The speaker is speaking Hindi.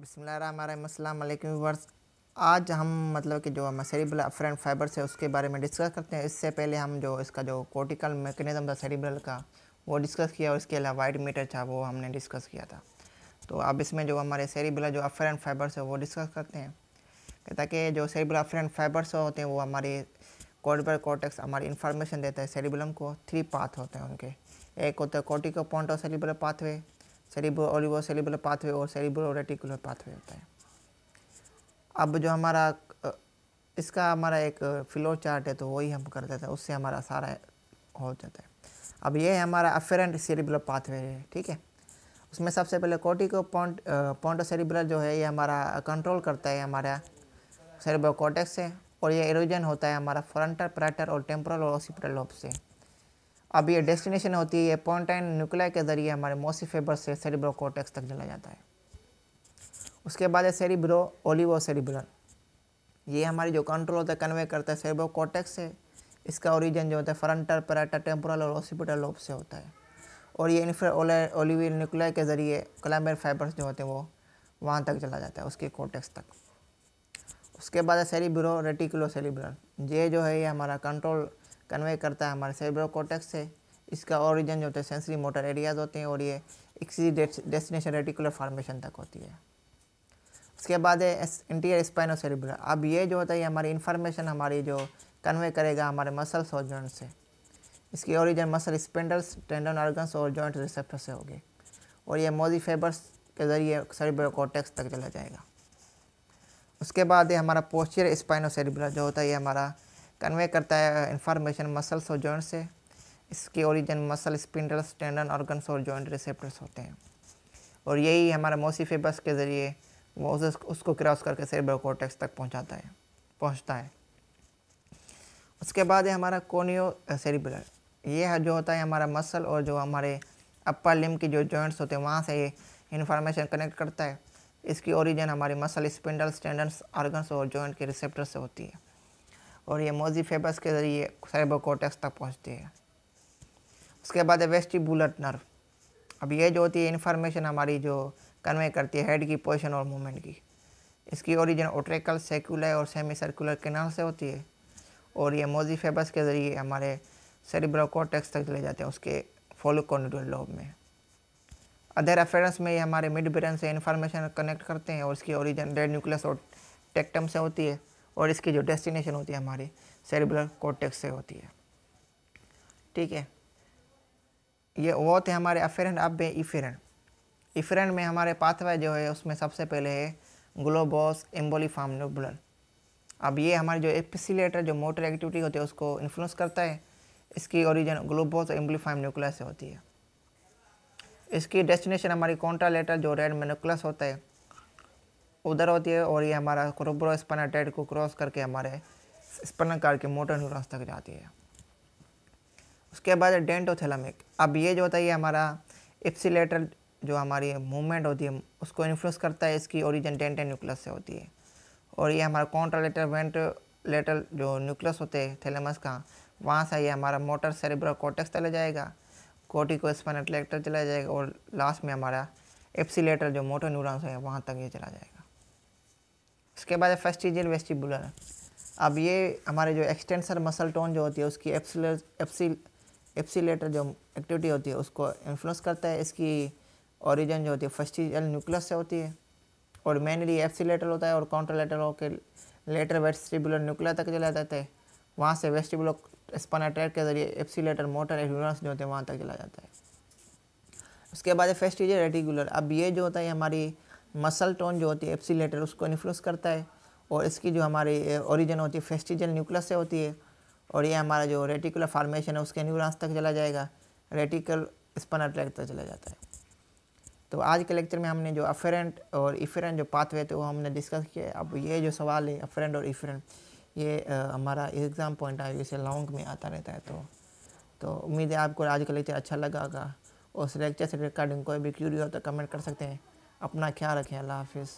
बिस्मिल्लाहिर्रहमानिर्रहीम, अस्सलाम वालेकुम व्यूअर्स। आज हम मतलब कि जो हम सेरिब्रल अफरेंट फाइबर्स है उसके बारे में डिस्कस करते हैं। इससे पहले हम जो इसका जो कोर्टिकल मैकेनिज्म था सेरिब्रल का वो डिस्कस किया और इसके अलावा वाइट मीटर था वो हमने डिस्कस किया था। तो अब इसमें जो हमारे सेरिब्रल जो अफरेंट फाइबर्स है वो डिस्कस करते हैं। ताकि जो सेरिब्रल अफरेंट फाइबर्स होते हैं वो हमारे कॉर्टिकल कॉर्टेक्स हमारी इन्फॉर्मेशन देता है सेरिब्रम को। 3 पाथ होते हैं उनके, एक होता है cortico ponto cerebral pathway, cerebro olivo cerebral pathway और सेरिब्रो रेटिकुलर पाथवे होता है। अब जो हमारा इसका हमारा एक फ्लो चार्ट है तो वही हम कर देते हैं, उससे हमारा सारा हो जाता है। अब ये है हमारा अफेरेंट सेरिब्रल पाथवे है, ठीक है। उसमें सबसे पहले कॉर्टिको पॉइंटो सेरिब्रल जो है ये हमारा कंट्रोल करता है हमारा सेरिब्रल कॉर्टेक्स से, और ये इरोजन होता है हमारा फ्रंटल पैराइटल और टेम्पोरल और ऑसिपिटल लोब से। अब ये डेस्टिनेशन होती है, ये पॉइंटाइन न्यूक्लियाई के ज़रिए हमारे मोसी फाइबर से सेरिब्रो कॉर्टेक्स तक चला जाता है। उसके बाद है सेरिब्रो ओलिवो सेरिब्रल, ये हमारी जो कंट्रोल होता है कन्वे करता है सेरिब्रो कॉर्टेक्स से। इसका ओरिजिन जो होता है फ्रंटल पैराइटल टेम्पोरल और ऑसिपिटल लोब से होता है, और ये इन्फ्रा ओलिवियल न्यूक्लियाई के ज़रिए कोलम्बर फाइबर्स जो होते हैं वो वहाँ तक चला जाता है उसके कॉर्टेक्स तक। उसके बाद है सेरिब्रो रेटिकुलो सेरिब्रल, ये जो है ये हमारा कंट्रोल कन्वे करता है हमारे सेरिब्रो कॉर्टेक्स से। इसका ओरिजिन जो होता है सेंसरी मोटर एरियाज होते हैं, और ये इसी डेस्टिनेशन रेटिकुलर फॉर्मेशन तक होती है। उसके बाद है इंटीरियर स्पाइनो सेरिब्रल। अब ये जो होता है हमारी इन्फॉर्मेशन हमारी जो कन्वे करेगा हमारे मसल्स और जॉइंट से। इसकी origin muscle spindles, tendon organs और जॉइंट रिसेप्टर से होगी, और ये मोजी फाइबर्स के ज़रिए सेरिब्रो कॉर्टेक्स तक चला जाएगा। उसके बाद है हमारा पोस्टीरियर स्पाइनो सेरिब्रल, जो होता है ये हमारा कन्वे करता है इन्फॉर्मेशन मसल्स और जॉइंट से। इसके origin muscle spindles, tendon organs और जॉइंट रिसेप्टर्स होते हैं, और यही हमारा मोसी फाइबर्स के ज़रिए वो उसको क्रॉस करके सेरिब्रल कॉर्टेक्स तक पहुंचता है। उसके बाद है हमारा कोनियो सेरिब्रल, ये है जो होता है हमारा मसल और जो हमारे अपर लिम्ब की जो जॉइंट्स होते हैं वहाँ से ये इन्फॉर्मेशन कनेक्ट करता है। इसकी ओरिजिन हमारे मसल स्पिंडल्स, टेंडन्स, ऑर्गन्स और जॉइंट के रिसेप्टर से होती है, और ये मोजी फाइबर्स के ज़रिए सेरिब्रल कॉर्टेक्स तक पहुँचती है। उसके बाद है वेस्टिबुलर नर्व। अब ये जो होती है इन्फॉर्मेशन हमारी जो कन्वे करती है हेड की पोजीशन और मूवमेंट की। इसकी ओरिजिन ओट्रिकल, सेक्युलर और सेमी सर्कुलर कैनाल से होती है, और ये मोजी फाइबर्स के ज़रिए हमारे सेरिब्रल कॉर्टेक्स तक चले जाते हैं उसके फोलिकोन्ड्रियल लोब में। अदर अफेरेंस में ये हमारे मिड ब्रेन से इन्फॉर्मेशन कनेक्ट करते हैं, और इसकी ओरिजिन रेड न्यूक्लियस और टेक्टम से होती है, और इसकी जो डेस्टिनेशन होती है हमारी सेरिब्रल कॉर्टेक्स से होती है, ठीक है। ये वो थे हमारे अफेरेंट। अब है इफेरेंट। इफेरेंट में हमारे पाथवे जो है उसमें सबसे पहले है ग्लोबोस एम्बोलिफॉर्म न्यूबुलर। अब ये हमारी जो एपिसिलेटर जो मोटर एक्टिविटी होती है उसको इन्फ्लुएंस करता है। इसकी ओरिजिन ग्लोबोस एम्बोलिफॉर्म न्यूक्लियस से होती है। इसकी डेस्टिनेशन हमारी कॉन्ट्रालेटरल जो रेड न्यूक्लियस होता है उधर होती है, और ये हमारा कोरोब्रो स्पाइनल ट्रैक्ट को क्रॉस करके हमारे स्पाइनल कॉर्ड के मोटर न्यूरॉन्स तक जाती है। उसके बाद है डेंटोथैलेमिक। अब ये जो होता है ये हमारा एप्सिलेटरल जो हमारी मूवमेंट होती है उसको इन्फ्लुएंस करता है। इसकी ओरिजिन डेंटल न्यूक्लियस से होती है, और ये हमारा कॉन्ट्रालेटरल वेंट्रोलेटरल जो न्यूक्लियस होते हैं थैलेमस का, वहाँ से ये हमारा मोटर सेरिब्रल कॉर्टेक्स चला जाएगा, कोर्टिको स्पाइनल ट्रैक्ट चला जाएगा, और लास्ट में हमारा एप्सिलेटरल जो मोटर न्यूरॉन्स है वहाँ तक ये चला जाएगा। उसके बाद फेस्टिजियल वेस्टिबुलर। अब ये हमारे जो एक्सटेंसर मसल टोन जो होती है उसकी एप्सिलेटर जो एक्टिविटी होती है उसको इन्फ्लुएंस करता है। इसकी ओरिजिन जो होती है फेस्टिजियल न्यूक्लियस से होती है, और मेनली एप्सिलेटर होता है, और काउंटरलेटरल होकर लेटर वेस्टिबुलर न्यूक्लियर तक चला जाता है। वहाँ से वेस्टिबुलर स्पाइनल ट्रैक्ट के जरिए एप्सिलेटर मोटर न्यूरॉन्स जो होते हैं वहाँ तक चला जाता है। उसके बाद फेस्टिजियल रेटिकुलर। अब ये जो होता है हमारी मसल टोन जो होती है एप्सिलेटर उसको इन्फ्लुएंस करता है, और इसकी जो हमारी ओरिजिन होती है फेस्टिजियल न्यूक्लियस से होती है, और ये हमारा जो रेटिकुलर फॉर्मेशन है उसके न्यूरॉन्स तक चला जाएगा, रेटिकल स्पाइनल ट्रैक्ट तक चला जाता है। तो आज के लेक्चर में हमने जो अफेरेंट और इफेरेंट जो पाथवे थे वो हमने डिस्कस किया। अब ये जो सवाल है अफेरेंट और इफेरेंट ये हमारा एग्ज़ाम पॉइंट है, इसे लॉन्ग में आता रहता है। तो उम्मीद है आपको आज का लेक्चर अच्छा लगा होगा, और उस लेक्चर से रिगार्डिंग कोई भी क्यूरी हो तो कमेंट कर सकते हैं। अपना ख्याल रखें। अल्लाह हाफिज़।